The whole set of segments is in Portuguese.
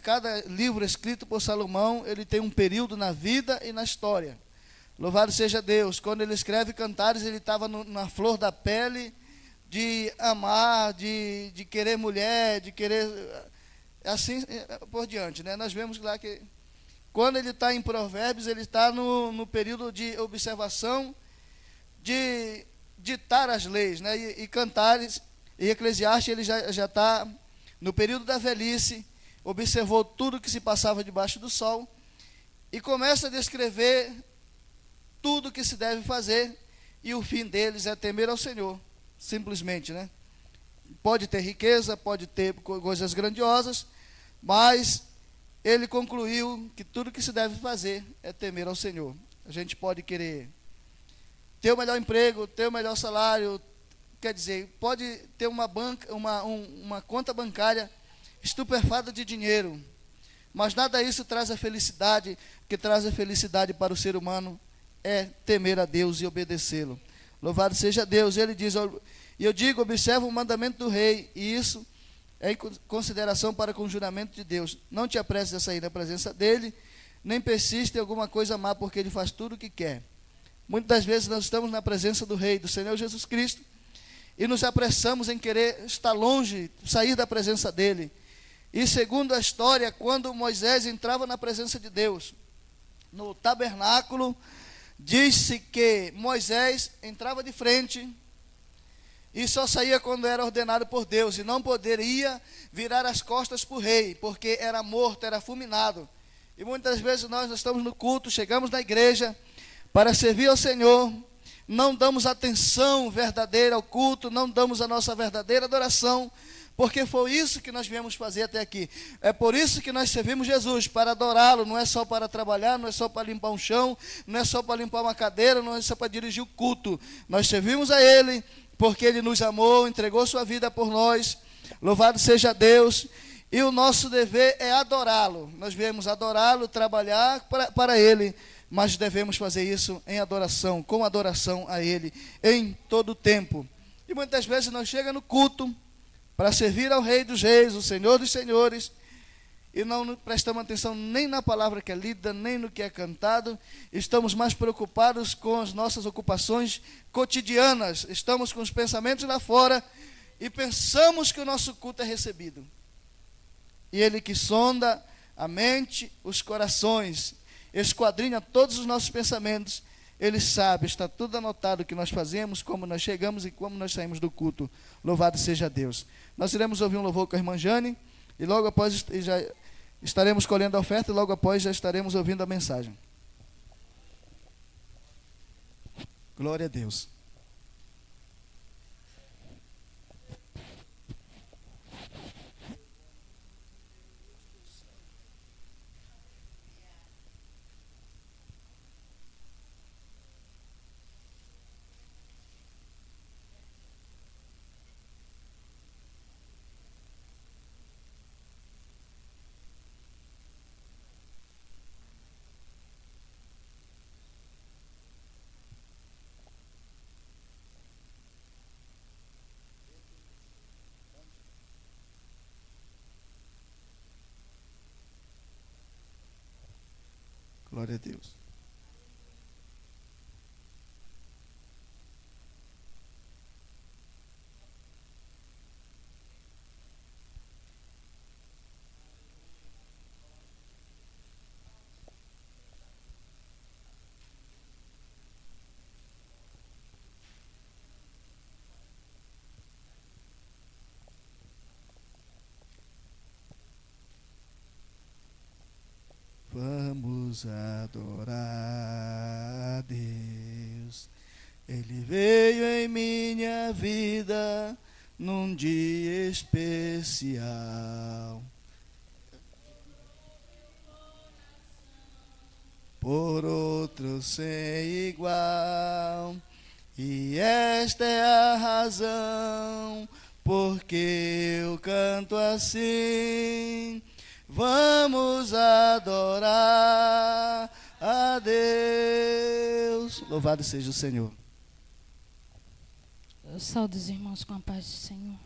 cada livro escrito por Salomão, ele tem um período na vida e na história. Louvado seja Deus. Quando ele escreve Cantares, ele estava na flor da pele, de amar, de querer mulher, de querer, assim por diante, né? Nós vemos lá que quando ele está em Provérbios, ele está no período de observação, de ditar as leis, né? E Cantares e Eclesiastes, ele já está no período da velhice, observou tudo que se passava debaixo do sol e começa a descrever tudo que se deve fazer, e o fim deles é temer ao Senhor, simplesmente, né? Pode ter riqueza, pode ter coisas grandiosas, mas ele concluiu que tudo que se deve fazer é temer ao Senhor. A gente pode querer ter o melhor emprego, ter o melhor salário, quer dizer, pode ter uma conta bancária estupefada de dinheiro, mas nada disso traz a felicidade. O que traz a felicidade para o ser humano é temer a Deus e obedecê-lo. Louvado seja Deus. Ele diz, e eu digo, observa o mandamento do rei, e isso é em consideração para com o juramento de Deus. Não te apresses a sair da presença dele, nem persiste em alguma coisa má, porque ele faz tudo o que quer. Muitas das vezes nós estamos na presença do rei, do Senhor Jesus Cristo, e nos apressamos em querer estar longe, sair da presença dele. E segundo a história, quando Moisés entrava na presença de Deus, no tabernáculo, diz-se que Moisés entrava de frente e só saía quando era ordenado por Deus, e não poderia virar as costas para o rei, porque era morto, era fulminado. E muitas vezes nós estamos no culto, chegamos na igreja para servir ao Senhor, não damos atenção verdadeira ao culto, não damos a nossa verdadeira adoração, porque foi isso que nós viemos fazer até aqui. É por isso que nós servimos Jesus, para adorá-lo. Não é só para trabalhar, não é só para limpar um chão, não é só para limpar uma cadeira, não é só para dirigir o culto. Nós servimos a Ele, porque Ele nos amou, entregou sua vida por nós. Louvado seja Deus. E o nosso dever é adorá-lo. Nós viemos adorá-lo, trabalhar para Ele, mas devemos fazer isso em adoração, com adoração a Ele, em todo o tempo. E muitas vezes nós chegamos no culto para servir ao Rei dos Reis, o Senhor dos Senhores, e não prestamos atenção nem na palavra que é lida, nem no que é cantado. Estamos mais preocupados com as nossas ocupações cotidianas, estamos com os pensamentos lá fora, e pensamos que o nosso culto é recebido. E Ele que sonda a mente, os corações, esquadrinha todos os nossos pensamentos, Ele sabe, está tudo anotado o que nós fazemos, como nós chegamos e como nós saímos do culto. Louvado seja Deus. Nós iremos ouvir um louvor com a irmã Jane, e logo após já estaremos colhendo a oferta, e logo após já estaremos ouvindo a mensagem. Glória a Deus. Glória a Deus. Vamos adorar a Deus. Ele veio em minha vida num dia especial. Por outro sem igual. E esta é a razão porque eu canto assim. Vamos adorar a Deus. Louvado seja o Senhor. Eu saúdo os irmãos com a paz do Senhor.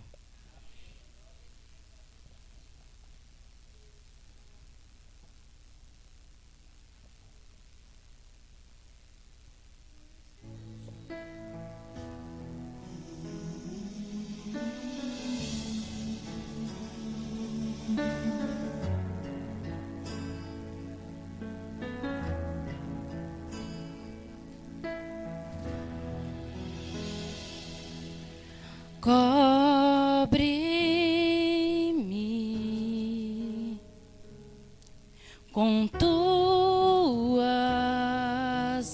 com tuas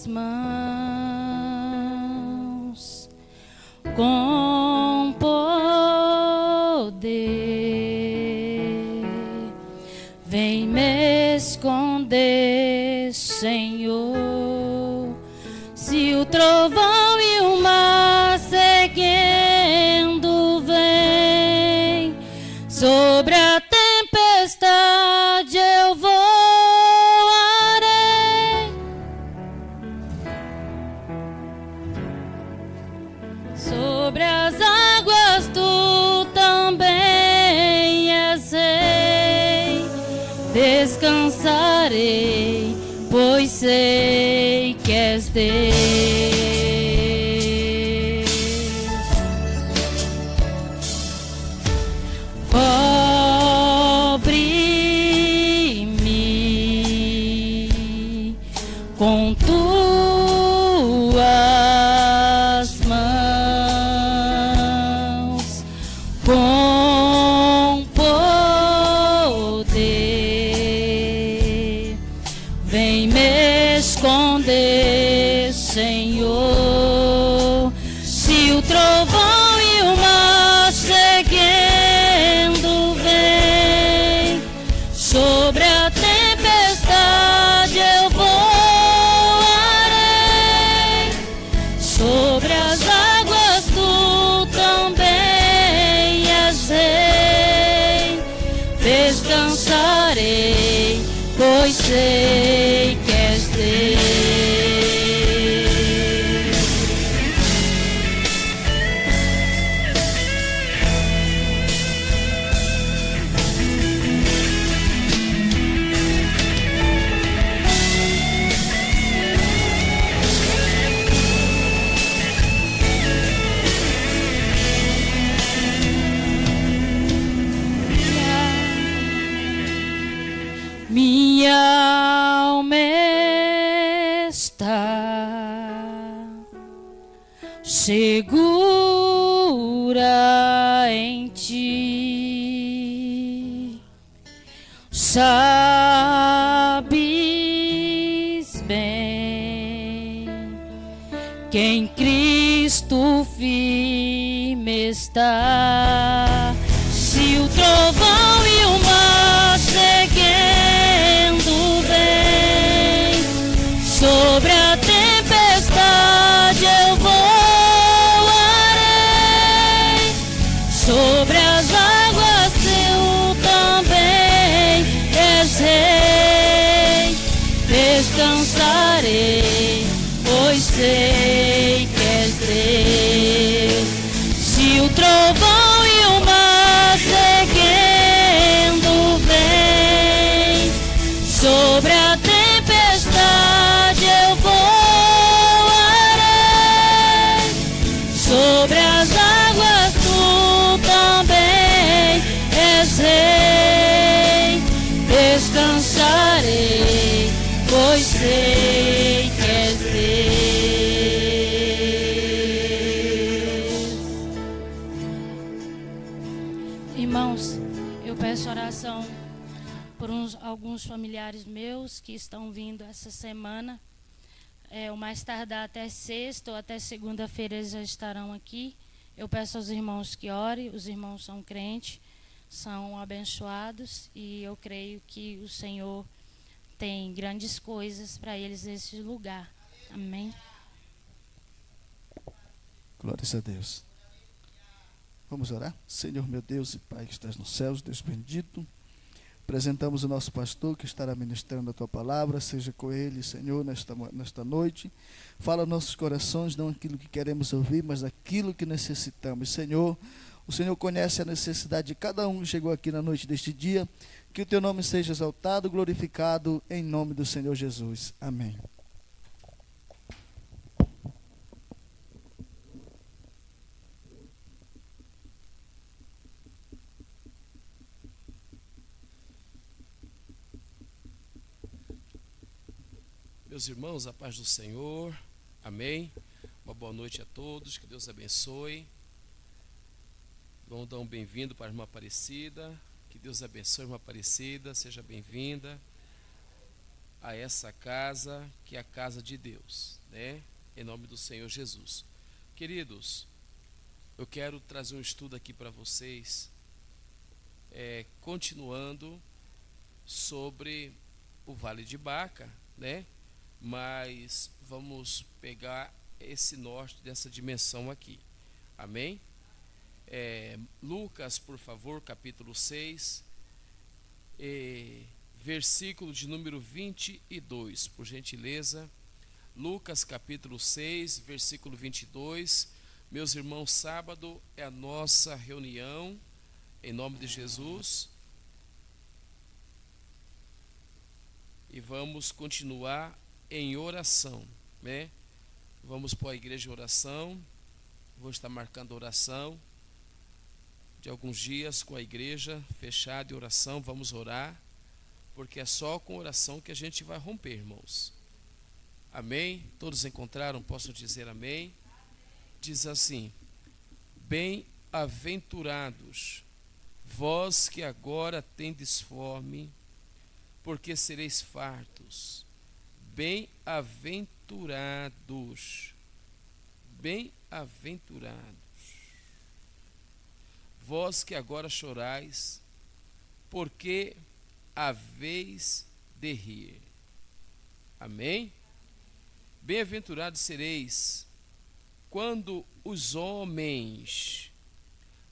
mãos, com poder, vem me esconder, Senhor. Se o trovão e o mar seguindo vem, sobre a tempestade eu voarei, sobre as águas tu também és rei. Descansarei, pois sei que és Deus. Cobre-me com tuas mãos, com poder, vem me esconder, Senhor. Se o trovão e o mar seguindo vem, sobre a tempestade eu voarei, sobre as águas tu também és rei. Descansarei, pois sei que és Deus. Minha alma está segura em ti, sabes bem que em Cristo firme está. Se o trovão e o mar seguindo vem, sobre a tempestade eu voarei, sobre as águas tu também és rei. Descansarei, pois sei que és Deus. Se o trovão e o mar seguindo vem, sobre a tempestade eu voarei, sobre as águas tu também és rei. Descansarei, pois sei que és Deus. Irmãos, eu peço oração por alguns familiares meus que estão vindo essa semana. O mais tardar até sexta ou até segunda-feira eles já estarão aqui. Eu peço aos irmãos que orem. Os irmãos são crentes, são abençoados e eu creio que o Senhor tem grandes coisas para eles nesse lugar. Amém. Glórias a Deus. Vamos orar? Senhor meu Deus e Pai que estás nos céus, Deus bendito, apresentamos o nosso pastor que estará ministrando a Tua palavra. Seja com ele, Senhor, nesta noite. Fala aos nossos corações, não aquilo que queremos ouvir, mas aquilo que necessitamos. Senhor, o Senhor conhece a necessidade de cada um que chegou aqui na noite deste dia. Que o Teu nome seja exaltado, glorificado, em nome do Senhor Jesus. Amém. Meus irmãos, a paz do Senhor, amém. Uma boa noite a todos, que Deus abençoe. Vamos dar um bem-vindo para a irmã Aparecida, que Deus abençoe, irmã Aparecida, seja bem-vinda. a essa casa, que é a casa de Deus, né? Em nome do Senhor Jesus. Queridos, eu quero trazer um estudo aqui para vocês, continuando sobre o Vale de Baca, né? Mas vamos pegar esse norte dessa dimensão aqui. Amém? Lucas, por favor, capítulo 6, versículo de número 22, por gentileza. Lucas capítulo 6, versículo 22. Meus irmãos, sábado é a nossa reunião, em nome de Jesus. E vamos continuar em oração, né? Vamos pôr a igreja em oração. Vou estar marcando a oração de alguns dias com a igreja fechada em oração. Vamos orar, porque é só com oração que a gente vai romper, irmãos. Amém? Todos encontraram? Posso dizer amém? Diz assim: bem-aventurados vós que agora tendes fome, porque sereis fartos. Bem-aventurados, bem-aventurados vós que agora chorais, porque haveis de rir. Amém? Bem-aventurados sereis quando os homens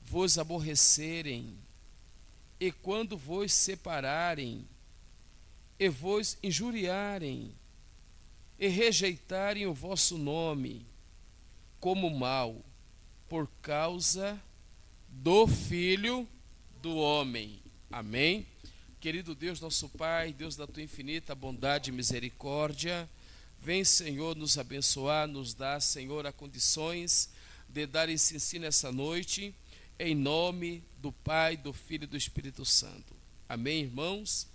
vos aborrecerem, e quando vos separarem, e vos injuriarem, e rejeitarem o vosso nome como mal, por causa do Filho do Homem. Amém? Querido Deus, nosso Pai, Deus da tua infinita bondade e misericórdia, vem, Senhor, nos abençoar, nos dar, Senhor, as condições de dar esse ensino essa noite, em nome do Pai, do Filho e do Espírito Santo. Amém, irmãos?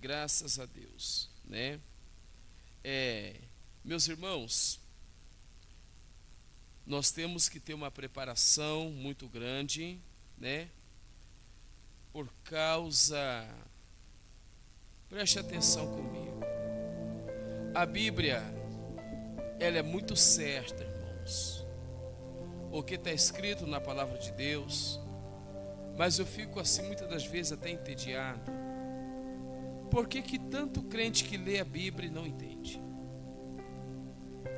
Graças a Deus, né? Meus irmãos, nós temos que ter uma preparação muito grande, né? Por causa, preste atenção comigo, a Bíblia, ela é muito certa, irmãos, o que está escrito na palavra de Deus, mas eu fico assim muitas das vezes até entediado. Por que tanto crente que lê a Bíblia e não entende?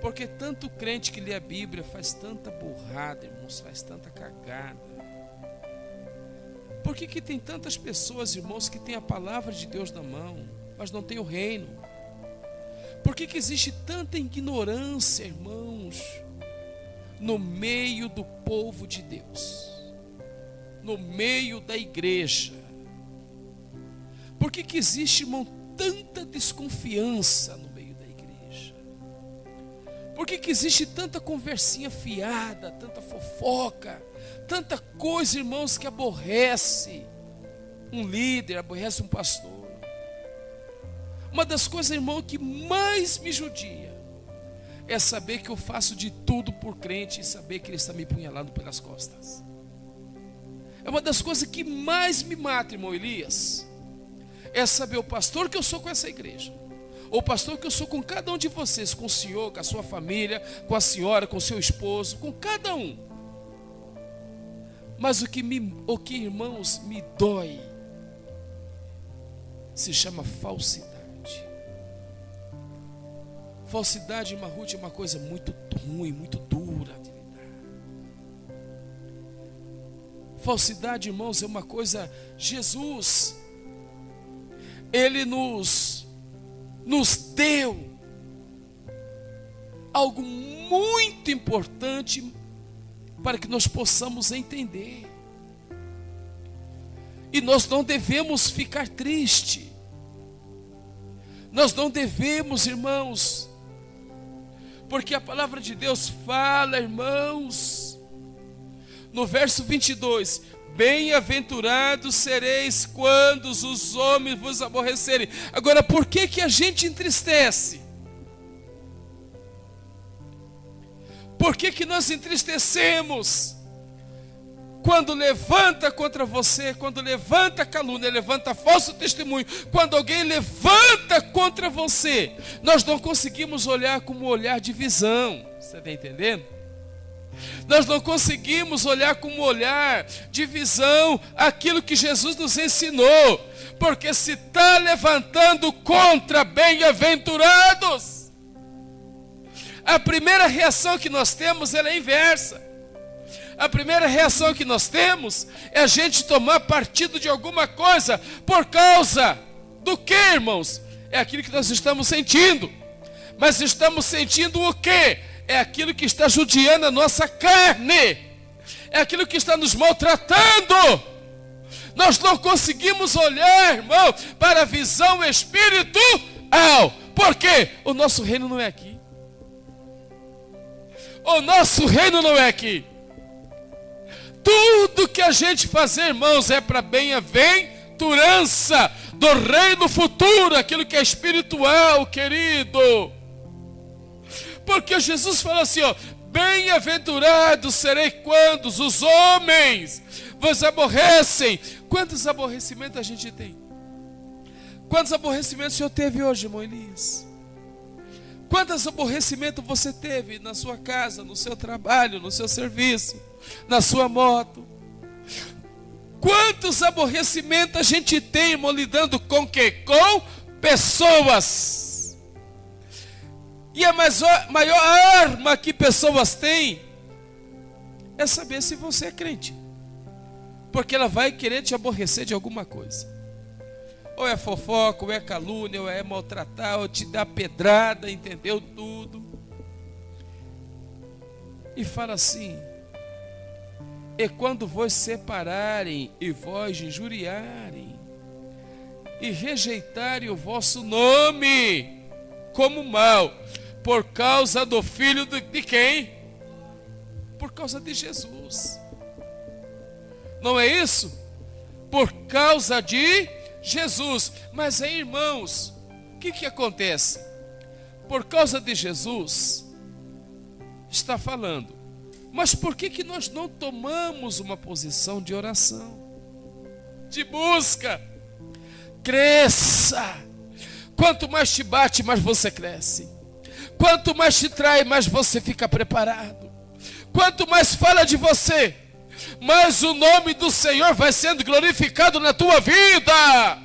Por que tanto crente que lê a Bíblia faz tanta burrada, irmãos, faz tanta cagada? Por que tem tantas pessoas, irmãos, que têm a palavra de Deus na mão, mas não têm o reino? Por que existe tanta ignorância, irmãos, no meio do povo de Deus, no meio da igreja? Por que existe, irmão, tanta desconfiança no meio da igreja? Por que existe tanta conversinha fiada, tanta fofoca, tanta coisa, irmãos, que aborrece um líder, aborrece um pastor? Uma das coisas, irmão, que mais me judia é saber que eu faço de tudo por crente e saber que ele está me punhalando pelas costas. É uma das coisas que mais me mata, irmão Elias, é saber o pastor que eu sou com essa igreja, o pastor que eu sou com cada um de vocês, com o senhor, com a sua família, com a senhora, com o seu esposo, com cada um. Mas o que, irmãos, me dói se chama falsidade. Falsidade, irmã Ruth, é uma coisa muito ruim, muito dura de lidar. Falsidade, irmãos, é uma coisa... Jesus, ele nos deu algo muito importante para que nós possamos entender. E nós não devemos ficar tristes. Nós não devemos, irmãos, porque a palavra de Deus fala, irmãos, no verso 22, bem-aventurados sereis quando os homens vos aborrecerem. Agora, por que a gente entristece? Por que nós entristecemos quando levanta contra você, quando levanta calúnia, levanta falso testemunho, quando alguém levanta contra você, nós não conseguimos olhar com um olhar de visão. Você está entendendo? Nós não conseguimos olhar com um olhar de visão aquilo que Jesus nos ensinou, porque se está levantando contra bem-aventurados, a primeira reação que nós temos ela é inversa. A primeira reação que nós temos é a gente tomar partido de alguma coisa por causa do que, irmãos? É aquilo que nós estamos sentindo. Mas estamos sentindo o quê? É aquilo que está judiando a nossa carne. É aquilo que está nos maltratando. Nós não conseguimos olhar, irmão, para a visão espiritual. Por quê? O nosso reino não é aqui. O nosso reino não é aqui. Tudo que a gente fazer, irmãos, é para bem-aventurança do reino futuro, aquilo que é espiritual, querido. Porque Jesus falou assim, ó: bem-aventurados serei quando os homens vos aborrecem. Quantos aborrecimentos a gente tem? Quantos aborrecimentos o senhor teve hoje, irmão Elias? Quantos aborrecimentos você teve na sua casa, no seu trabalho, no seu serviço, na sua moto? Quantos aborrecimentos a gente tem, irmão, lidando com o quê? Com pessoas. E a maior arma que pessoas têm é saber se você é crente. Porque ela vai querer te aborrecer de alguma coisa. Ou é fofoca, ou é calúnia, ou é maltratar, ou te dar pedrada, entendeu? Tudo. E fala assim: e quando vos separarem e vos injuriarem e rejeitarem o vosso nome como mal, por causa do filho de quem? Por causa de Jesus. Não é isso? Por causa de Jesus. Mas aí, irmãos, o que acontece? Por causa de Jesus, está falando. Mas por que nós não tomamos uma posição de oração, de busca? Cresça. Quanto mais te bate, mais você cresce. Quanto mais te trai, mais você fica preparado. Quanto mais fala de você, mais o nome do Senhor vai sendo glorificado na tua vida.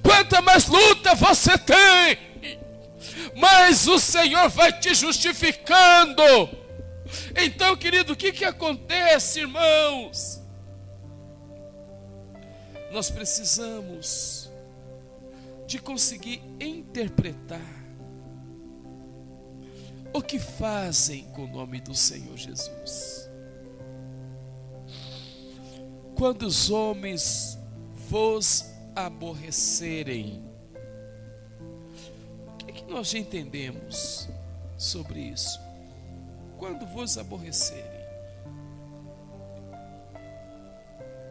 Quanto mais luta você tem, mais o Senhor vai te justificando. Então, querido, o que acontece, irmãos? Nós precisamos de conseguir interpretar o que fazem com o nome do Senhor Jesus. Quando os homens vos aborrecerem, o que nós já entendemos sobre isso? Quando vos aborrecerem,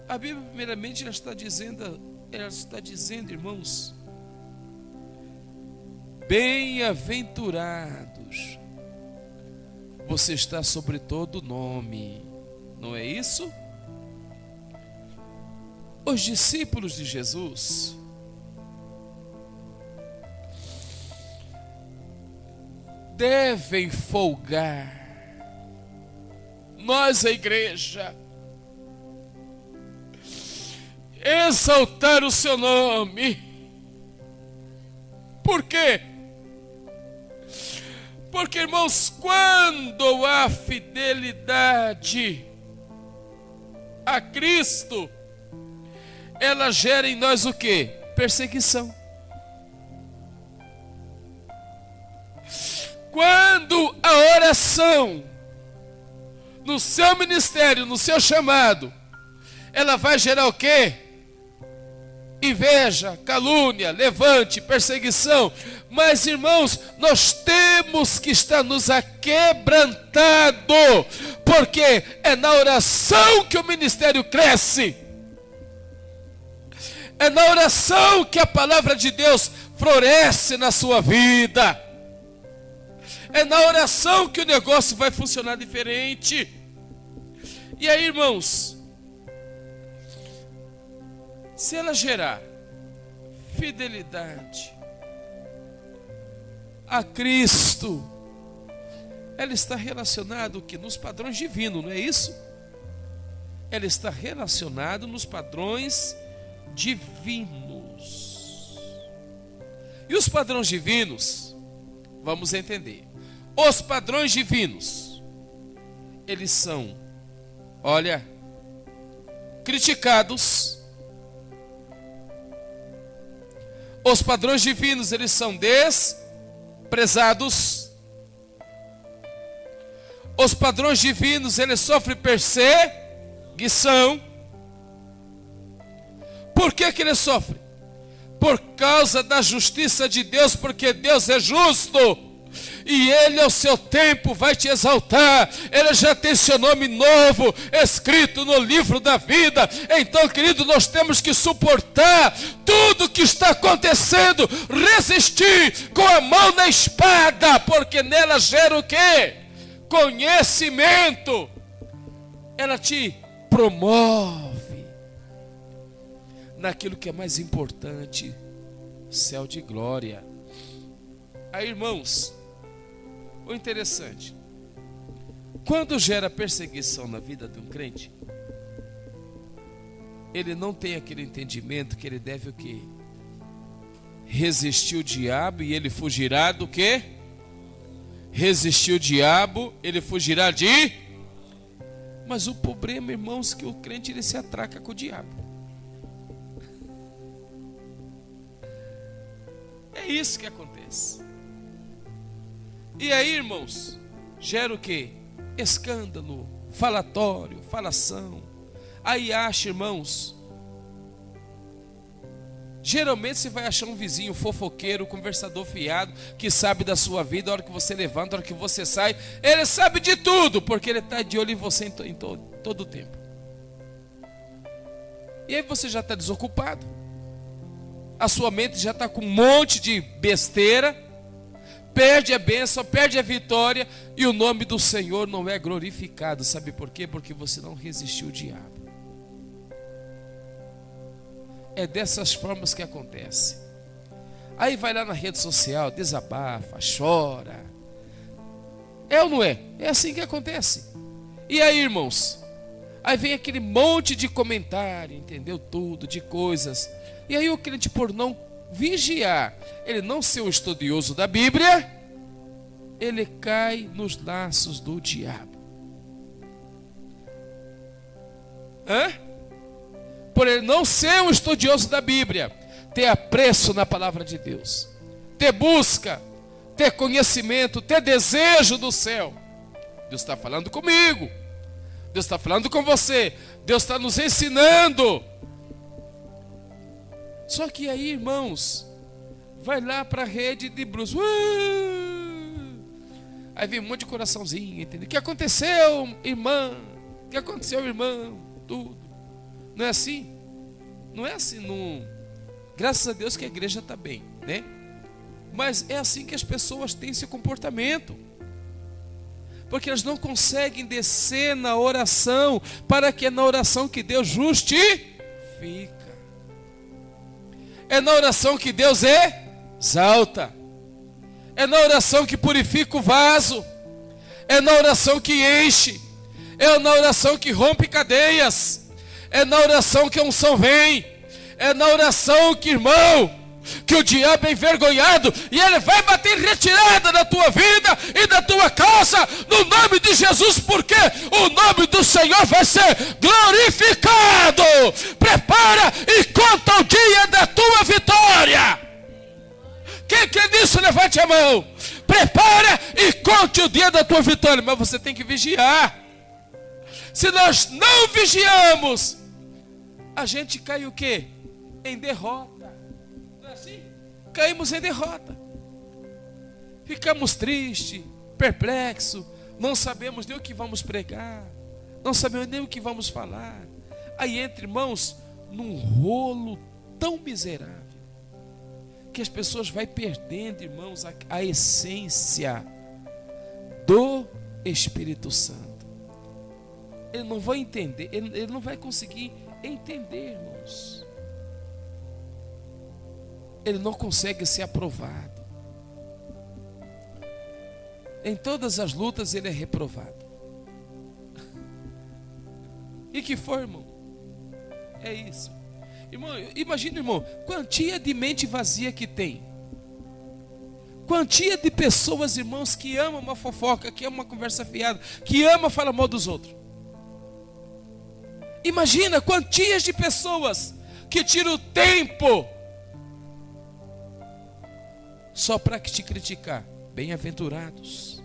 a Bíblia primeiramente ela está dizendo, irmãos, bem-aventurados, você está sobre todo nome, não é isso? Os discípulos de Jesus devem folgar. Nós, a igreja, exaltar o seu nome. Por quê? Porque, irmãos, quando há fidelidade a Cristo, ela gera em nós o quê? Perseguição. Quando a oração no seu ministério, no seu chamado, ela vai gerar o quê? Inveja, calúnia, levante, perseguição. Mas, irmãos, nós temos que estar nos aquebrantado, porque é na oração que o ministério cresce. É na oração que a palavra de Deus floresce na sua vida. É na oração que o negócio vai funcionar diferente. E aí, irmãos, se ela gerar fidelidade a Cristo, ela está relacionada nos padrões divinos, não é isso? Ela está relacionada nos padrões divinos. E os padrões divinos, vamos entender. Os padrões divinos, eles são, olha, criticados. Os padrões divinos, eles são desprezados. Os padrões divinos, eles sofrem perseguição. Por que que eles sofrem? Por causa da justiça de Deus, porque Deus é justo. E Ele ao seu tempo vai te exaltar. Ele já tem seu nome novo escrito no livro da vida. Então, querido, nós temos que suportar tudo que está acontecendo, resistir com a mão na espada, porque nela gera o quê? Conhecimento. Ela te promove naquilo que é mais importante, céu de glória. Aí, irmãos, o interessante, quando gera perseguição na vida de um crente, ele não tem aquele entendimento que ele deve o quê? Resistir o diabo e ele fugirá do quê? Resistir o diabo, ele fugirá de... Mas o problema, irmãos, é que o crente ele se atraca com o diabo. É isso que acontece. E aí, irmãos, gera o quê? Escândalo, falatório, falação. Aí acha, irmãos, geralmente você vai achar um vizinho fofoqueiro, conversador fiado, que sabe da sua vida, a hora que você levanta, a hora que você sai, ele sabe de tudo, porque ele está de olho em você em todo o tempo. E aí você já está desocupado, a sua mente já está com um monte de besteira, perde a bênção, perde a vitória, e o nome do Senhor não é glorificado. Sabe por quê? Porque você não resistiu ao diabo. É dessas formas que acontece. Aí vai lá na rede social, desabafa, chora. É ou não é? É assim que acontece. E aí, irmãos, aí vem aquele monte de comentário, entendeu? Tudo, de coisas. E aí o crente, por não vigiar, ele não ser um estudioso da Bíblia, ele cai nos laços do diabo. Por ele não ser um estudioso da Bíblia, ter apreço na palavra de Deus, ter busca, ter conhecimento, ter desejo do céu. Deus está falando comigo, Deus está falando com você, Deus está nos ensinando. Só que aí, irmãos, vai lá para a rede de blues. Aí vem um monte de coraçãozinho, entendeu? O que aconteceu, irmã? O que aconteceu, irmão? Tudo. Não é assim? Não é assim. Não... Graças a Deus que a igreja está bem, né? Mas é assim que as pessoas têm esse comportamento. Porque elas não conseguem descer na oração, para que é na oração que Deus justifica. É na oração que Deus exalta. É na oração que purifica o vaso. É na oração que enche. É na oração que rompe cadeias. É na oração que a unção vem. É na oração que, irmão, que o diabo é envergonhado e ele vai bater retirada da tua vida e da tua causa, no nome de Jesus, porque o nome do Senhor vai ser glorificado. Prepara e conta o dia da tua vitória. Quem crê nisso, levante a mão. Prepara e conte o dia da tua vitória. Mas você tem que vigiar. Se nós não vigiamos, a gente cai o quê? Em derrota. Não é assim? Caímos em derrota. Ficamos tristes, perplexos. Não sabemos nem o que vamos pregar. Não sabemos nem o que vamos falar. Aí entra, irmãos, num rolo tão miserável, que as pessoas vão perdendo, irmãos, a essência do Espírito Santo. ele não vai entender, ele não vai conseguir entender, irmãos. Ele não consegue ser aprovado. Em todas as lutas ele é reprovado. E que foi, irmão? É isso. Irmão, imagina, irmão, quantia de mente vazia que tem. Quantia de pessoas, irmãos, que amam uma fofoca, que amam uma conversa fiada, que amam falar mal dos outros. Imagina quantias de pessoas que tiram o tempo só para te criticar. Bem-aventurados.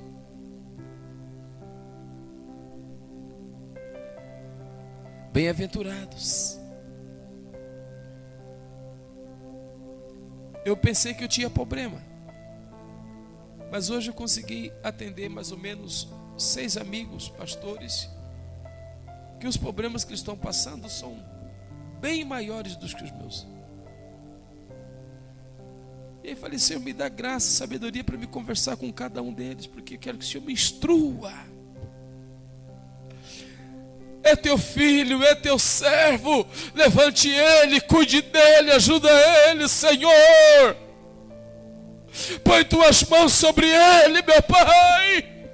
Bem-aventurados. Eu pensei que eu tinha problema, mas hoje eu consegui atender mais ou menos 6 amigos, pastores, que os problemas que eles estão passando são bem maiores do que os meus. E aí falei, Senhor, me dá graça e sabedoria para me conversar com cada um deles, porque eu quero que o Senhor me instrua. É teu filho, é teu servo, levante ele, cuide dele, ajuda ele, Senhor. Põe tuas mãos sobre ele, meu Pai.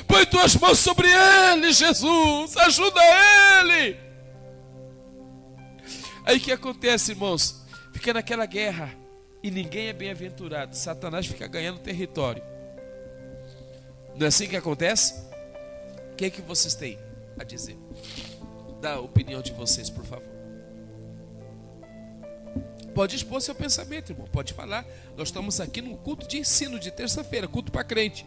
Põe tuas mãos sobre ele, Jesus, ajuda ele. Aí o que acontece, irmãos? Fica naquela guerra e ninguém é bem-aventurado. Satanás fica ganhando território. Não é assim que acontece? O que é que vocês têm a dizer? Dá a opinião de vocês, por favor. Pode expor seu pensamento, irmão. Pode falar. Nós estamos aqui num culto de ensino de terça-feira, culto para crente.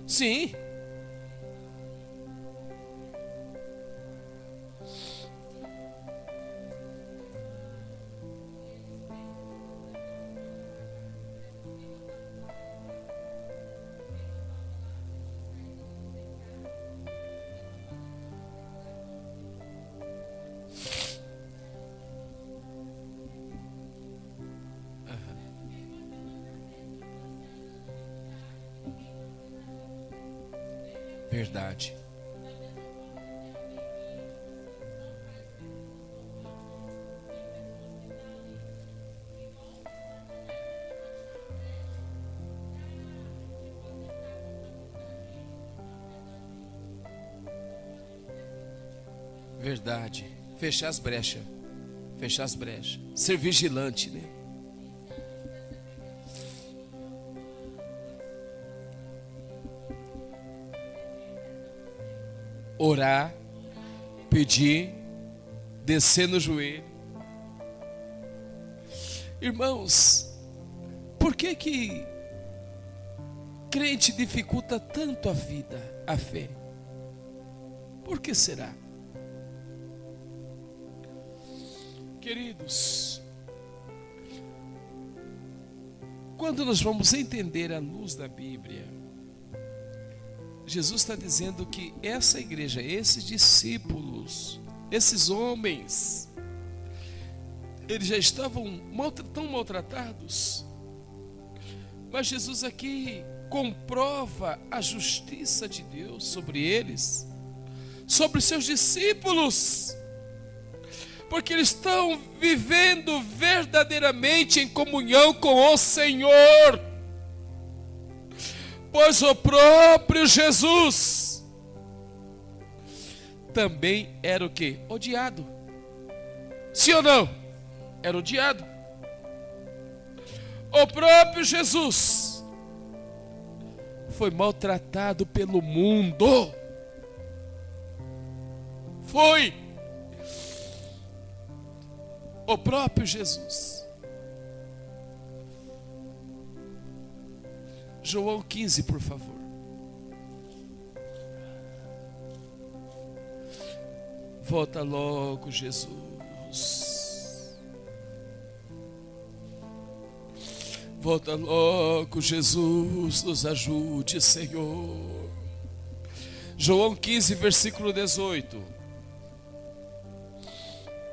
Sim. Verdade. Verdade. Fechar as brechas. Fechar as brechas. Ser vigilante, né? Orar, pedir, descer no joelho. Irmãos, por que crente dificulta tanto a vida, a fé? Por que será? Queridos, quando nós vamos entender a luz da Bíblia, Jesus está dizendo que essa igreja, esses discípulos, esses homens, eles já estavam tão maltratados, mas Jesus aqui comprova a justiça de Deus sobre eles, sobre seus discípulos, porque eles estão vivendo verdadeiramente em comunhão com o Senhor. Pois o próprio Jesus também era o quê? Odiado. Sim ou não? Era odiado. O próprio Jesus foi maltratado pelo mundo. Foi. O próprio Jesus. João 15, por favor. Volta logo, Jesus. Volta logo, Jesus, nos ajude, Senhor. João 15, versículo 18.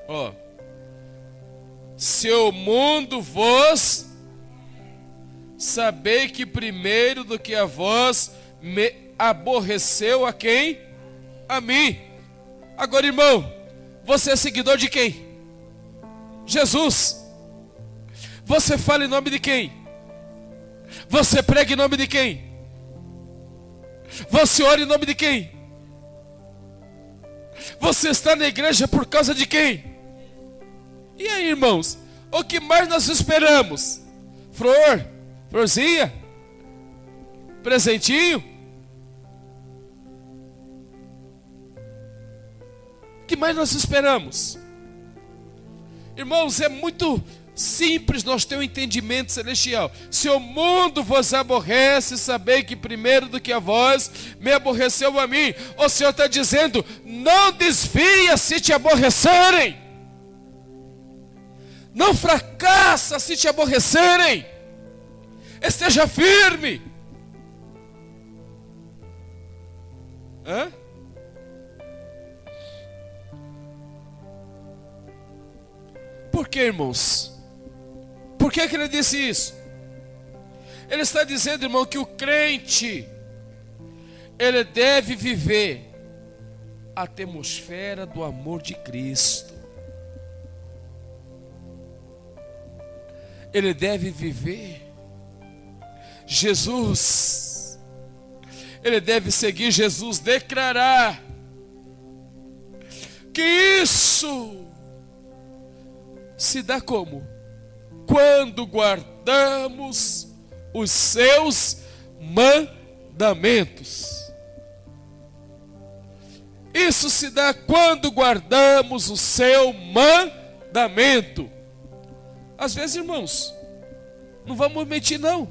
Ó. Se o mundo vos, sabei que primeiro do que a vós me aborreceu a quem? A mim. Agora, irmão, você é seguidor de quem? Jesus. Você fala em nome de quem? Você prega em nome de quem? Você ora em nome de quem? Você está na igreja por causa de quem? E aí, irmãos, o que mais nós esperamos? Florzinha? Presentinho? O que mais nós esperamos? Irmãos, é muito simples nós ter um entendimento celestial. Se o mundo vos aborrece, sabei que primeiro do que a vós me aborreceu a mim. O Senhor está dizendo, não desvia se te aborrecerem. Não fracassa se te aborrecerem. Esteja firme. Hã? Por que, irmãos? Por que ele disse isso? Ele está dizendo, irmão, que o crente, ele deve viver a atmosfera do amor de Cristo. Ele deve viver Jesus. Ele deve seguir Jesus, declarar que isso se dá como? Quando guardamos os seus mandamentos. Isso se dá quando guardamos o seu mandamento. Às vezes, irmãos, não vamos mentir não,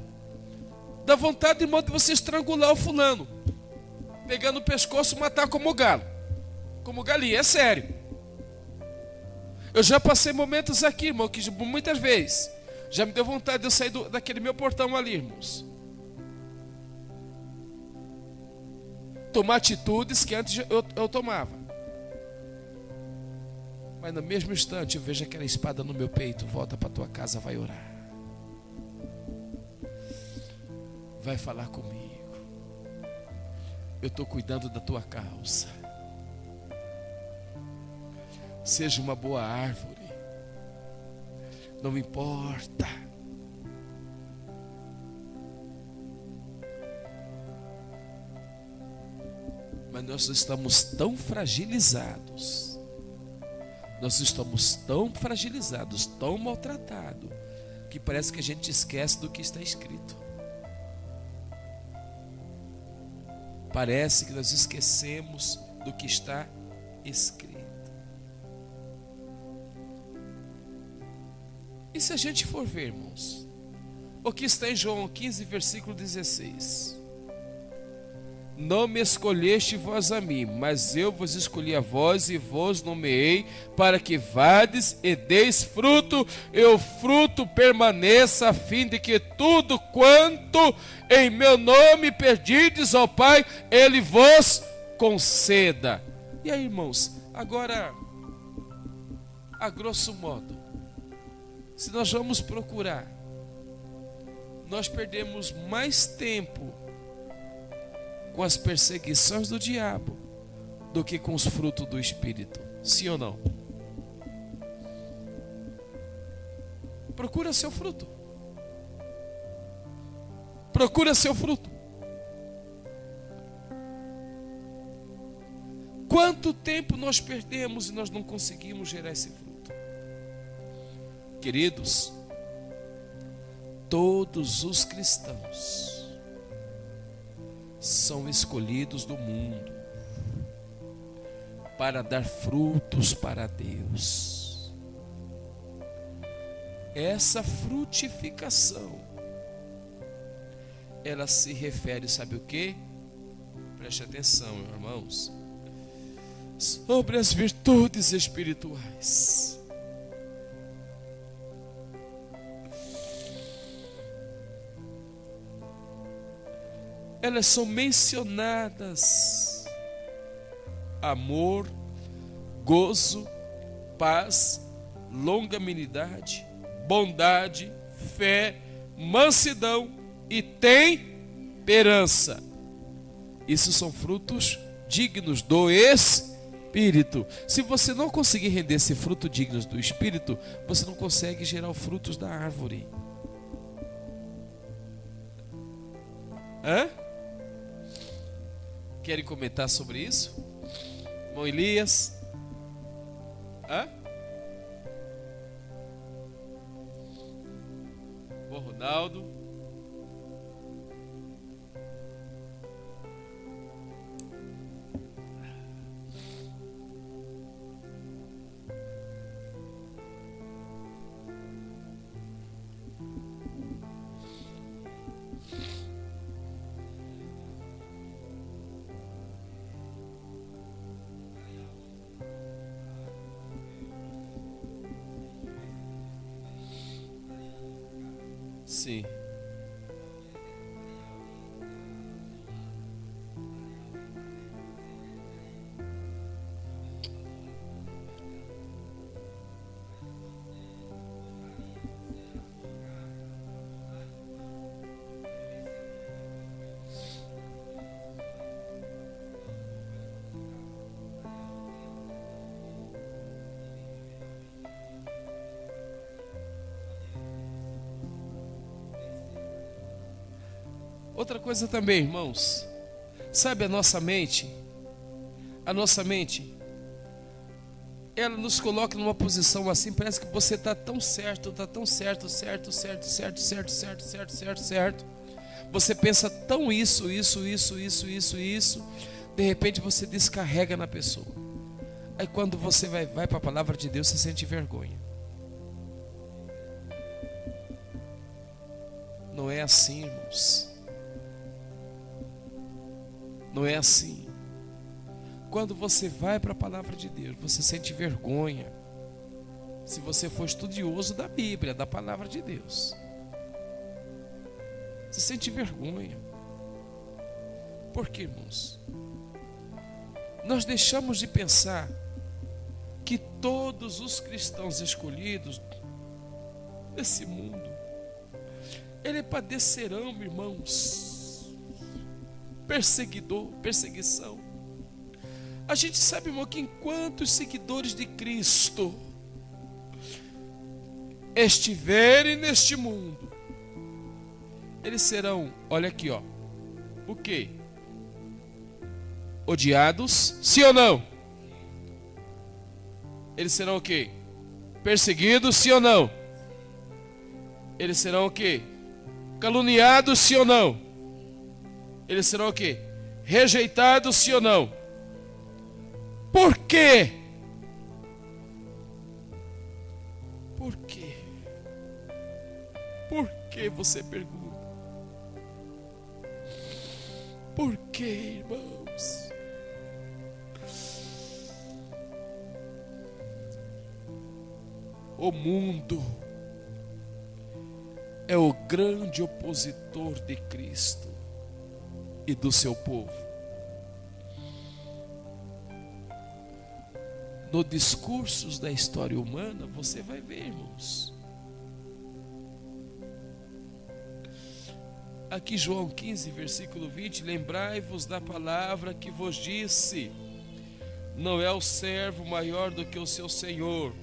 dá vontade, irmão, de você estrangular o fulano, pegar no pescoço e matar como galo, como galinha, é sério. Eu já passei momentos aqui, irmão, que muitas vezes já me deu vontade de eu sair daquele meu portão ali, irmãos. Tomar atitudes que antes eu tomava. Mas no mesmo instante eu vejo aquela espada no meu peito. Volta para tua casa, vai orar. Vai falar comigo. Eu estou cuidando da tua causa. Seja uma boa árvore. Não importa. Mas nós estamos tão fragilizados. Nós estamos tão fragilizados, tão maltratados, que parece que a gente esquece do que está escrito. Parece que nós esquecemos do que está escrito. E se a gente for ver, irmãos, o que está em João 15, versículo 16. Não me escolheste vós a mim, mas eu vos escolhi a vós e vos nomeei para que vades e deis fruto, e o fruto permaneça, a fim de que tudo quanto em meu nome pedirdes ao Pai, Ele vos conceda. E aí, irmãos, agora, a grosso modo, se nós vamos procurar, nós perdemos mais tempo com as perseguições do diabo do que com os frutos do Espírito. Sim ou não? Procura seu fruto. Procura seu fruto. Quanto tempo nós perdemos e nós não conseguimos gerar esse fruto? Queridos, todos os cristãos são escolhidos do mundo para dar frutos para Deus. Essa frutificação, ela se refere, sabe o quê? Preste atenção, irmãos, sobre as virtudes espirituais. Elas são mencionadas: amor, gozo, paz, longanimidade, bondade, fé, mansidão e temperança. Isso são frutos dignos do Espírito. Se você não conseguir render esse fruto digno do Espírito, você não consegue gerar os frutos da árvore. Hã? Querem comentar sobre isso? Irmão Elias? Hã? Irmão Ronaldo? Sim. Outra coisa também, irmãos, sabe, a nossa mente, ela nos coloca numa posição assim, parece que você está tão certo, certo. Você pensa tão isso, de repente você descarrega na pessoa. Aí quando você vai para a palavra de Deus, você sente vergonha. Não é assim, irmãos. Não é assim. Quando você vai para a palavra de Deus, você sente vergonha. Se você for estudioso da Bíblia, da palavra de Deus, você sente vergonha. Por quê, irmãos? Nós deixamos de pensar que todos os cristãos escolhidos desse mundo, eles padecerão, irmãos, perseguição. A gente sabe, irmão, que enquanto os seguidores de Cristo estiverem neste mundo, eles serão, olha aqui, ó, o quê? Odiados, sim ou não? Eles serão o quê? Perseguidos, sim ou não? Eles serão o quê? Caluniados, sim ou não? Eles serão o quê? Rejeitados, sim ou não? Por quê? Por quê? Por que, você pergunta? Por quê, irmãos? O mundo é o grande opositor de Cristo e do seu povo. No discursos da história humana, você vai ver, irmãos. Aqui João 15, versículo 20, lembrai-vos da palavra que vos disse, não é o servo maior do que o seu senhor.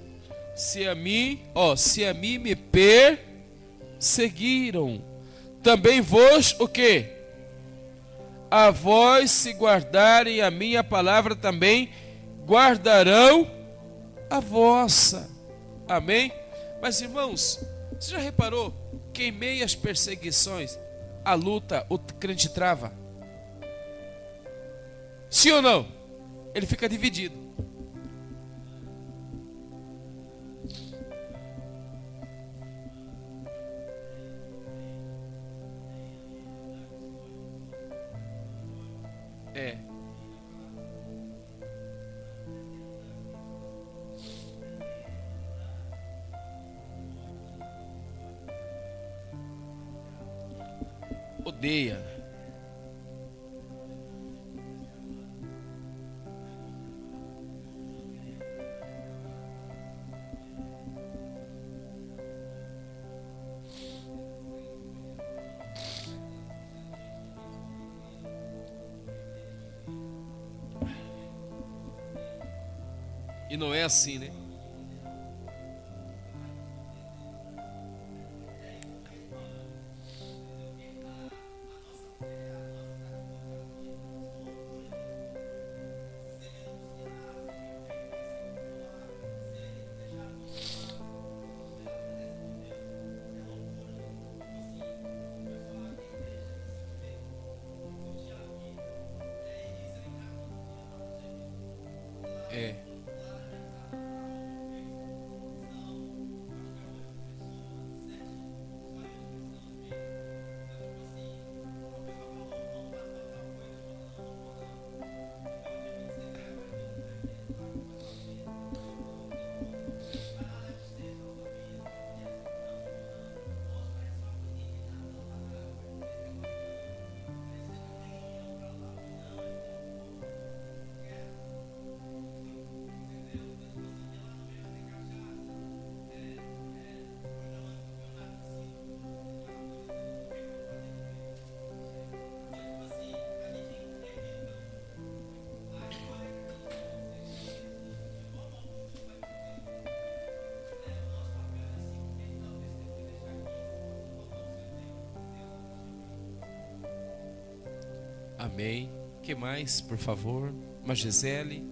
Se a mim me perseguiram, também vos, o quê? A vós, se guardarem a minha palavra, também guardarão a vossa. Amém? Mas, irmãos, você já reparou que em meio às perseguições, a luta, o crente trava? Sim ou não? Ele fica dividido. É. Odeia. E não é assim, né? É. Amém. Que mais, por favor? Uma Gisele.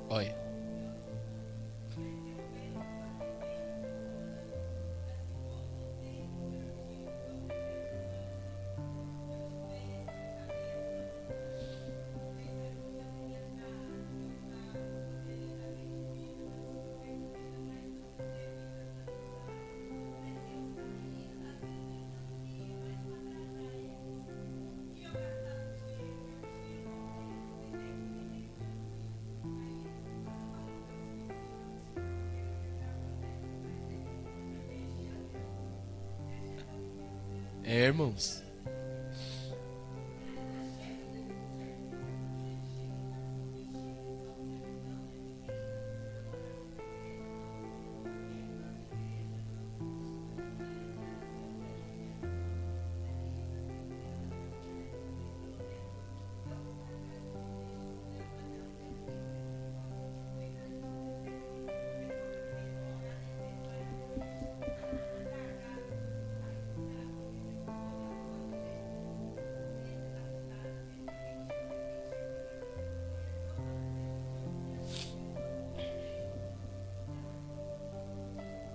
Olha. É, irmãos.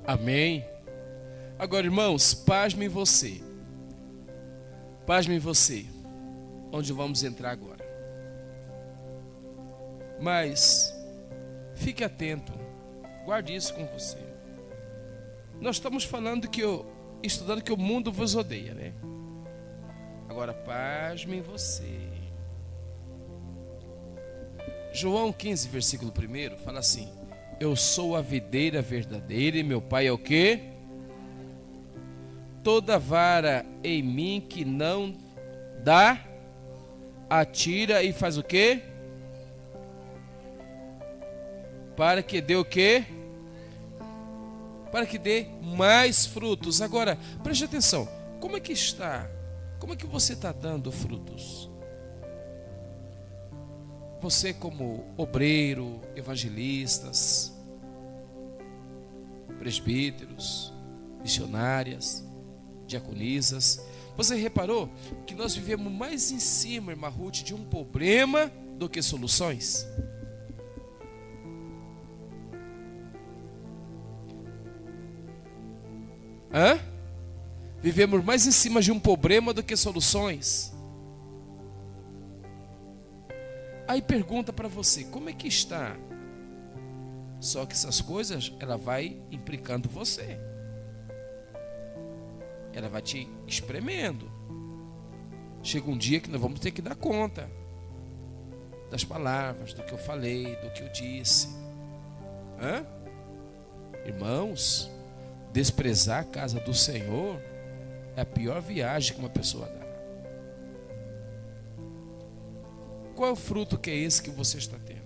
Amém. Agora, irmãos, pasmem você. Pasmem você. Onde vamos entrar agora. Mas fique atento. Guarde isso com você. Nós estamos falando estudando que o mundo vos odeia, né? Agora, pasmem você. João 15, versículo 1, fala assim: eu sou a videira verdadeira e meu pai é o quê? Toda vara em mim que não dá, atira e faz o quê? Para que dê o quê? Para que dê mais frutos. Agora, preste atenção. Como é que está? Como é que você está dando frutos? Você como obreiro, evangelistas, presbíteros, missionárias, diaconisas, você reparou que nós vivemos mais em cima, irmã Ruth, de um problema do que soluções? Hã? Vivemos mais em cima de um problema do que soluções. Aí pergunta para você, como é que está? Só que essas coisas, ela vai implicando você. Ela vai te espremendo. Chega um dia que nós vamos ter que dar conta das palavras, do que eu falei, do que eu disse. Hã? Irmãos, desprezar a casa do Senhor é a pior viagem que uma pessoa dá. Qual é o fruto que é esse que você está tendo?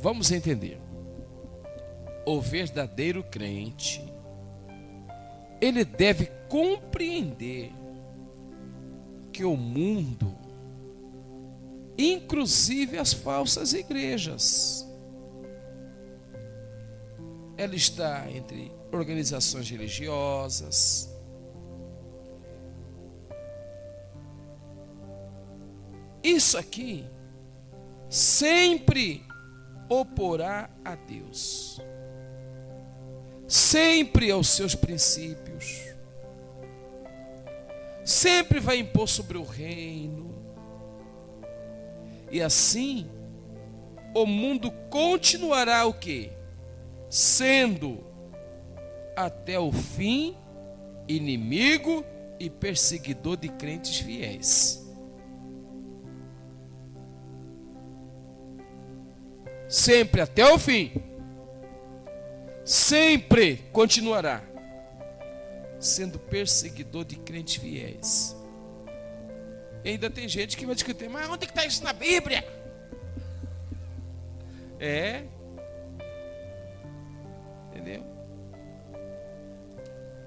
Vamos entender. o verdadeiro crente, ele deve compreender que o mundo, inclusive as falsas igrejas, ela está entre organizações religiosas, isso aqui sempre oporá a Deus, sempre aos seus princípios, sempre vai impor sobre o reino, e assim o mundo continuará o quê? Sendo até o fim inimigo e perseguidor de crentes fiéis. Sempre até o fim, sempre continuará sendo perseguidor de crentes fiéis. E ainda tem gente que vai discutir, mas onde está isso na Bíblia? Entendeu?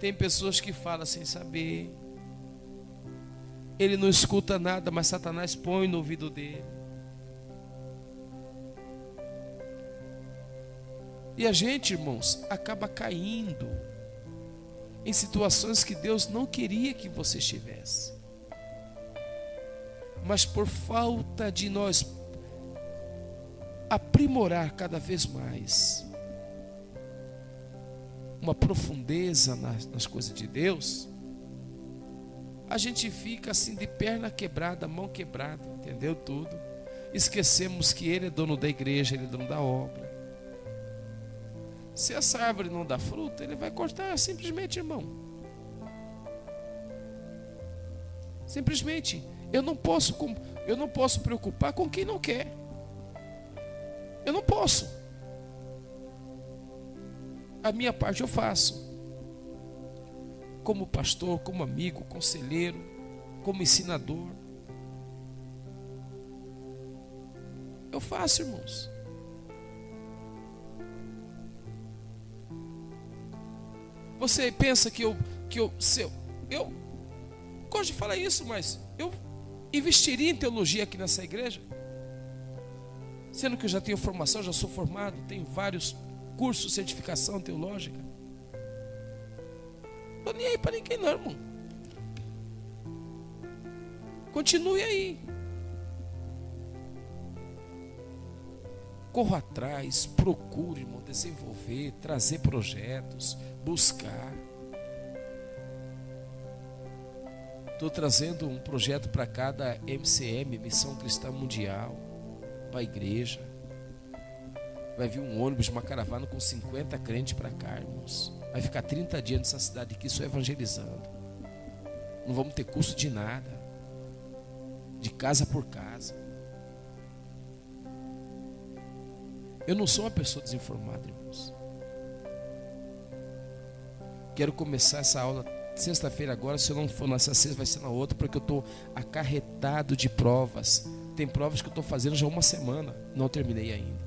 Tem pessoas que falam sem saber, ele não escuta nada, mas Satanás põe no ouvido dele. E a gente, irmãos, acaba caindo em situações que Deus não queria que você estivesse. Mas por falta de nós aprimorar cada vez mais uma profundeza nas coisas de Deus, a gente fica assim de perna quebrada, mão quebrada, entendeu tudo? Esquecemos que Ele é dono da igreja, Ele é dono da obra. Se essa árvore não dá fruta, Ele vai cortar simplesmente, irmão. Simplesmente. Eu não posso preocupar com quem não quer. Eu não posso. A minha parte eu faço. Como pastor, como amigo, conselheiro, como ensinador. Eu faço, irmãos. Você pensa que eu gosto de falar isso, mas eu investiria em teologia aqui nessa igreja? Sendo que eu já tenho formação, já sou formado, tenho vários cursos, certificação teológica. Não estou nem aí para ninguém não, irmão. Continue aí. Corra atrás, procure, irmão, desenvolver, trazer projetos, buscar. Estou trazendo um projeto para cada MCM, Missão Cristã Mundial, para a igreja. Vai vir um ônibus, uma caravana com 50 crentes para cá, irmãos. Vai ficar 30 dias nessa cidade aqui só evangelizando. Não vamos ter custo de nada. De casa por casa. Eu não sou uma pessoa desinformada, irmãos. Quero começar essa aula sexta-feira agora. Se eu não for nessa sexta, vai ser na outra, porque eu estou acarretado de provas. Tem provas que eu estou fazendo já há uma semana, não terminei ainda.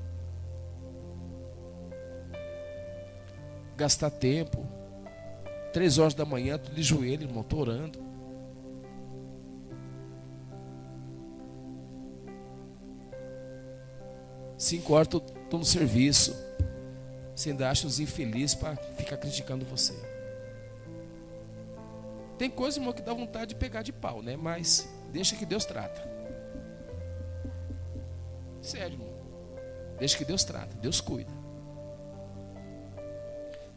Gastar tempo, 3 horas da manhã, tô de joelho, irmão, estou orando. Cinco horas estou no serviço. Você ainda acha os infelizes para ficar criticando você. Tem coisa, irmão, que dá vontade de pegar de pau, né? Mas deixa que Deus trata. Sério, irmão. Deixa que Deus trata, Deus cuida.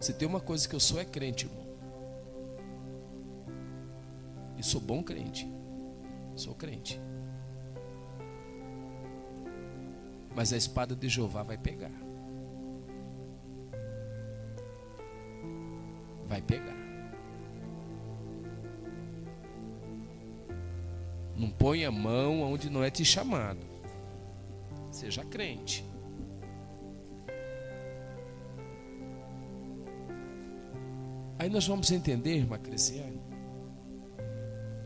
Se tem uma coisa que eu sou, é crente, irmão. E sou bom crente. Sou crente. Mas a espada de Jeová vai pegar. Vai pegar. Não ponha a mão onde não é te chamado. Seja crente. Aí nós vamos entender, irmã Cresiane,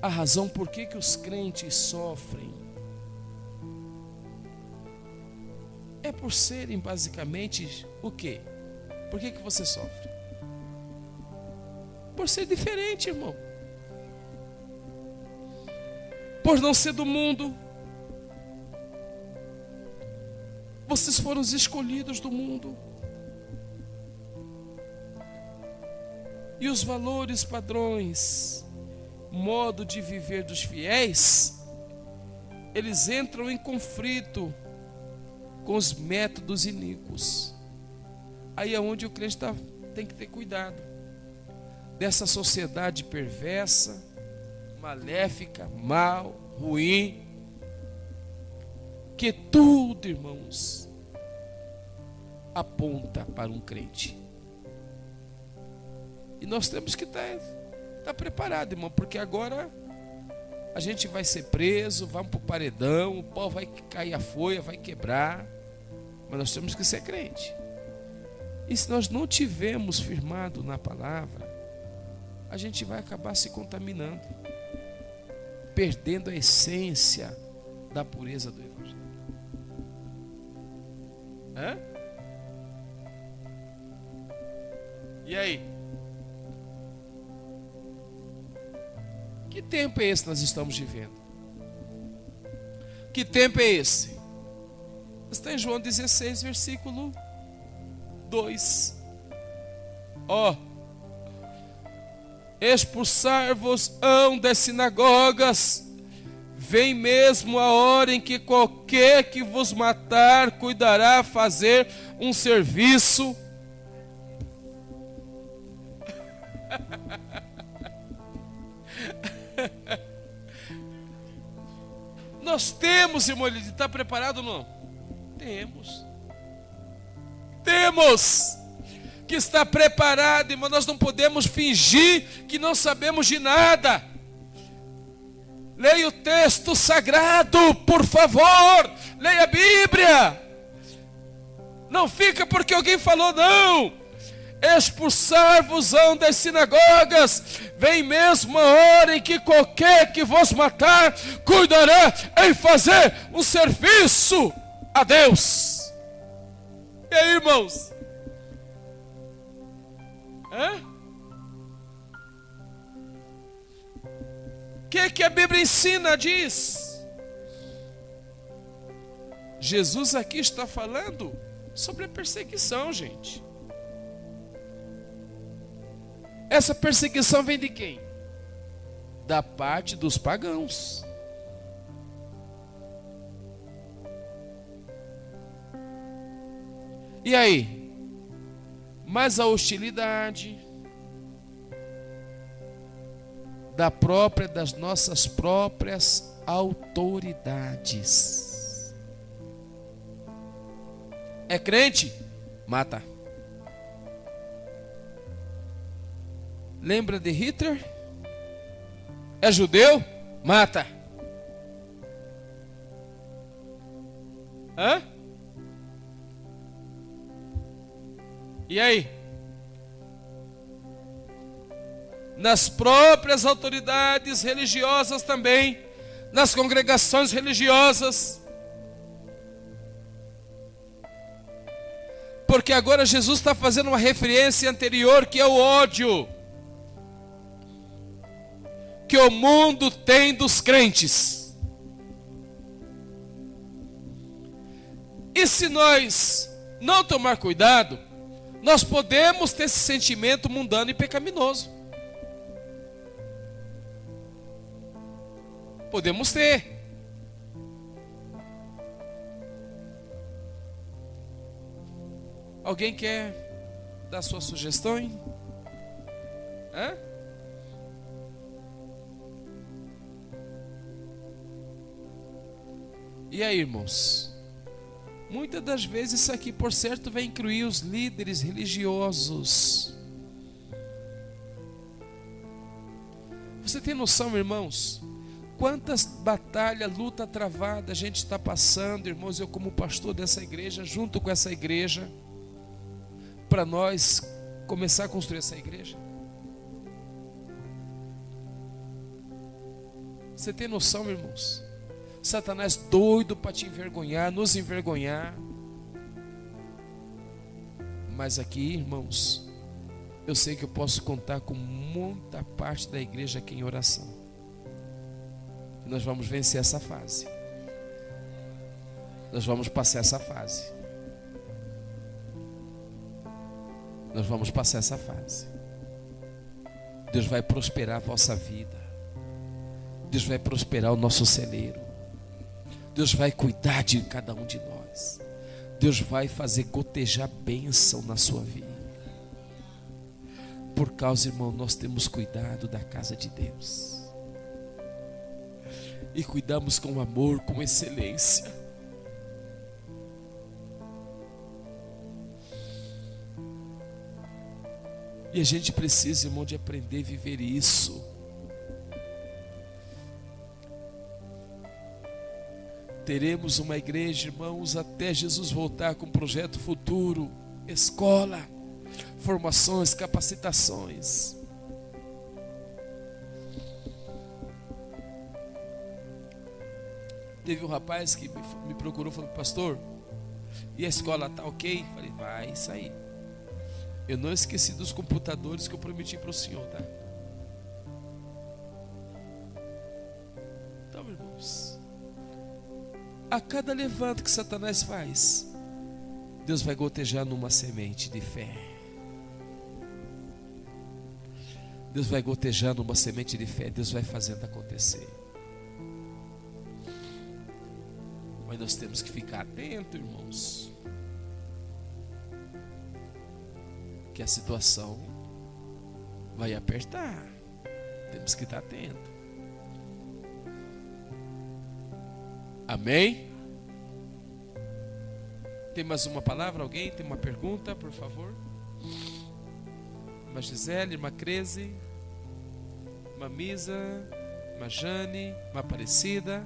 a razão por que os crentes sofrem. É por serem basicamente o quê? Por que você sofre? Por ser diferente, irmão. Por não ser do mundo. Vocês foram os escolhidos do mundo. E os valores, padrões, modo de viver dos fiéis, eles entram em conflito com os métodos iníquos. Aí é onde o crente tem que ter cuidado dessa sociedade perversa, maléfica, mal, ruim, que tudo, irmãos, aponta para um crente. E nós temos que estar preparado, irmão, porque agora a gente vai ser preso, vamos para o paredão, o pau vai cair a folha, vai quebrar, mas nós temos que ser crente. E se nós não tivermos firmado na palavra, a gente vai acabar se contaminando, perdendo a essência da pureza do Evangelho. Hã? E aí? Que tempo é esse que nós estamos vivendo? Que tempo é esse? Está em João 16, versículo 2. Expulsar-vos-ão das sinagogas, vem mesmo a hora em que qualquer que vos matar cuidará fazer um serviço. Nós temos, irmão, ele está preparado ou não? Temos que estar preparado, irmão. Nós não podemos fingir que não sabemos de nada. Leia o texto sagrado, por favor. Leia a Bíblia. Não fica porque alguém falou, não. Expulsar-vos-ão das sinagogas, vem mesmo a hora em que qualquer que vos matar cuidará em fazer um serviço a Deus. E aí, irmãos? O que a Bíblia ensina, diz? Jesus aqui está falando sobre a perseguição, gente. Essa perseguição vem de quem? Da parte dos pagãos. E aí? Mas a hostilidade das nossas próprias autoridades. É crente? Mata. Lembra de Hitler? É judeu? Mata. E aí? Nas próprias autoridades religiosas também, nas congregações religiosas. Porque agora Jesus está fazendo uma referência anterior, que é o ódio que o mundo tem dos crentes. E se nós não tomar cuidado, nós podemos ter esse sentimento mundano e pecaminoso. Podemos ter. Alguém quer dar sua sugestão? E aí, irmãos? Muitas das vezes isso aqui, por certo, vai incluir os líderes religiosos. Você tem noção, irmãos? Quantas batalhas, luta travada a gente está passando, irmãos, eu como pastor dessa igreja, junto com essa igreja, para nós começar a construir essa igreja. Você tem noção, irmãos? Satanás doido para te envergonhar, nos envergonhar. Mas aqui, irmãos, eu sei que eu posso contar com muita parte da igreja aqui em oração. Nós vamos vencer essa fase. Nós vamos passar essa fase. Nós vamos passar essa fase. Deus vai prosperar a vossa vida. Deus vai prosperar o nosso celeiro. Deus vai cuidar de cada um de nós. Deus vai fazer gotejar bênção na sua vida. Por causa, irmão, nós temos cuidado da casa de Deus. E cuidamos com amor, com excelência. E a gente precisa, irmão, de aprender a viver isso. Teremos uma igreja, irmãos, até Jesus voltar com um projeto futuro, escola, formações, capacitações. Teve um rapaz que me procurou, falou: pastor, e a escola tá ok? Falei: vai sair. Eu não esqueci dos computadores que eu prometi para o senhor, tá? Então, irmãos, a cada levanto que Satanás faz, Deus vai gotejar numa semente de fé. Deus vai gotejar numa semente de fé. Deus vai fazendo acontecer. Mas nós temos que ficar atentos, irmãos, que a situação vai apertar. Temos que estar atentos. Amém? Tem mais uma palavra? Alguém tem uma pergunta, por favor? Irmã Gisele, irmã Creze, irmã Misa, irmã Jane, irmã Aparecida.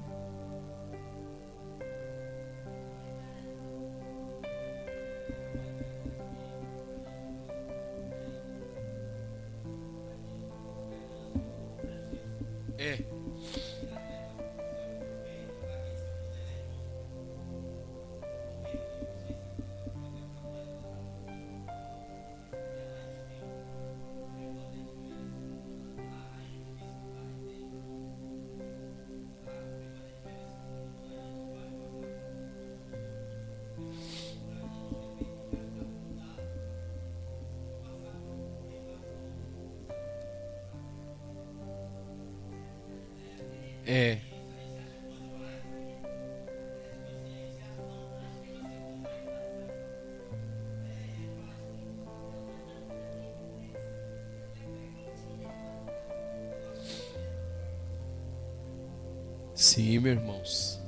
Sim, meus irmãos.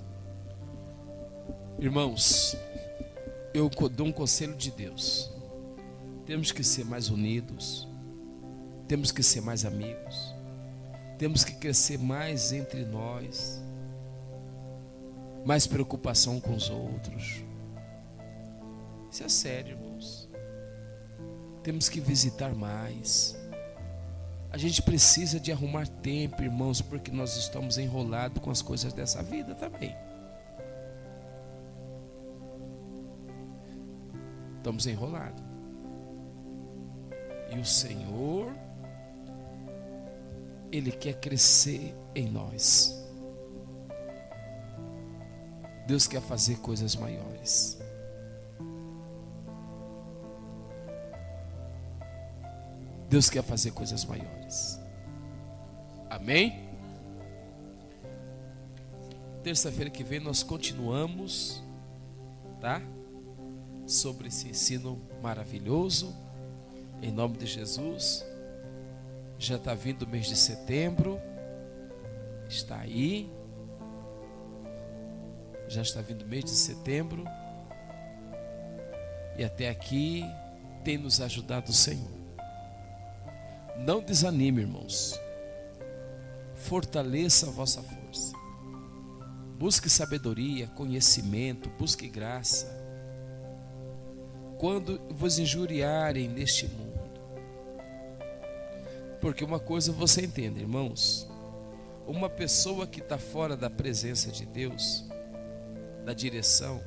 Irmãos, eu dou um conselho de Deus. Temos que ser mais unidos. Temos que ser mais amigos. Temos que crescer mais entre nós. Mais preocupação com os outros. Isso é sério, irmãos. Temos que visitar mais. A gente precisa de arrumar tempo, irmãos, porque nós estamos enrolados com as coisas dessa vida também. Estamos enrolados. E o Senhor, Ele quer crescer em nós. Deus quer fazer coisas maiores. Deus quer fazer coisas maiores. Amém? Terça-feira que vem nós continuamos, tá? Sobre esse ensino maravilhoso. Em nome de Jesus. Já está vindo o mês de setembro. Está aí. Já está vindo o mês de setembro. E até aqui tem nos ajudado o Senhor. Não desanime, irmãos. Fortaleça a vossa força. Busque sabedoria, conhecimento, busque graça. Quando vos injuriarem neste mundo. Porque uma coisa você entende, irmãos. Uma pessoa que está fora da presença de Deus, da direção.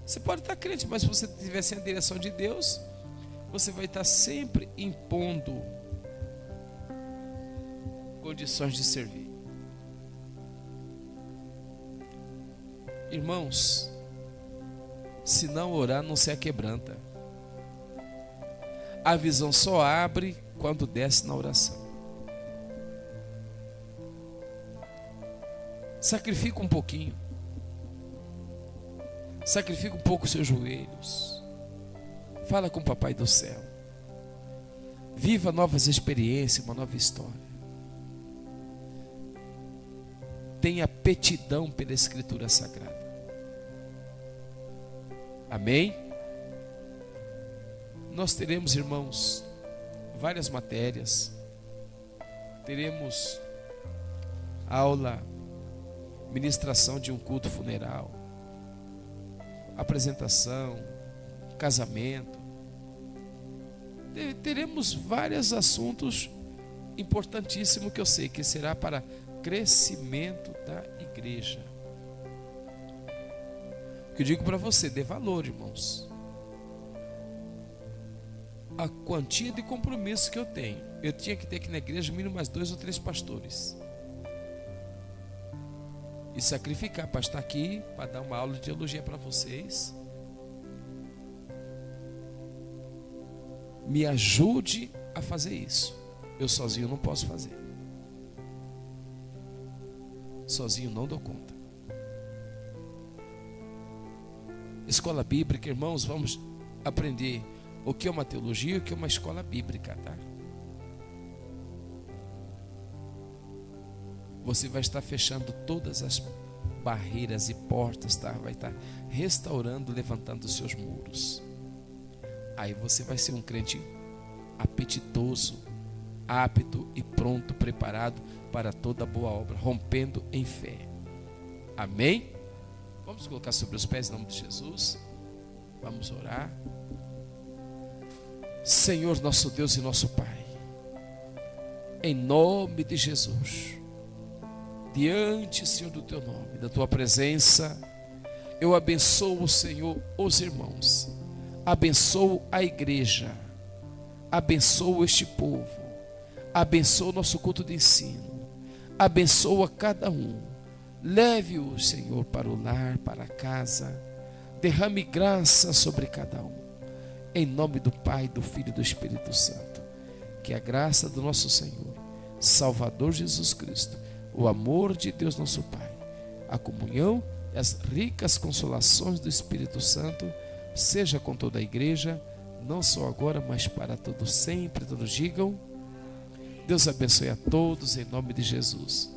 Você pode estar crente, mas se você estiver sem a direção de Deus, você vai estar sempre impondo condições de servir. Irmãos, se não orar, não se aquebranta. A visão só abre quando desce na oração. Sacrifica um pouquinho. Sacrifica um pouco os seus joelhos. Fala com o Papai do céu. Viva novas experiências, uma nova história. Tenha aptidão pela Escritura Sagrada. Amém? Nós teremos, irmãos, várias matérias. Teremos aula, ministração de um culto funeral, apresentação, casamento. Teremos vários assuntos importantíssimos que eu sei que será para crescimento da igreja. O que eu digo para você, dê valor, irmãos. A quantia de compromisso que eu tenho. Eu tinha que ter aqui na igreja mínimo mais 2 ou 3 pastores. E sacrificar para estar aqui, para dar uma aula de teologia para vocês. Me ajude a fazer isso. Eu sozinho não posso fazer. Sozinho não dou conta. Escola bíblica, irmãos, vamos aprender o que é uma teologia e o que é uma escola bíblica, tá? Você vai estar fechando todas as barreiras e portas, tá? Vai estar restaurando, levantando os seus muros. Aí você vai ser um crente apetitoso, apto e pronto, preparado para toda boa obra, rompendo em fé. Amém? Vamos colocar sobre os pés em nome de Jesus. Vamos orar. Senhor, nosso Deus e nosso Pai, em nome de Jesus, diante, Senhor, do Teu nome, da Tua presença, eu abençoo, Senhor, os irmãos, abençoo a igreja, abençoo este povo, abençoo o nosso culto de ensino, abençoa cada um, leve-o, Senhor, para o lar, para a casa, derrame graça sobre cada um, em nome do Pai, do Filho e do Espírito Santo. Que a graça do nosso Senhor, Salvador Jesus Cristo, o amor de Deus nosso Pai, a comunhão e as ricas consolações do Espírito Santo seja com toda a igreja, não só agora, mas para todos sempre. Todos digam: Deus abençoe a todos em nome de Jesus.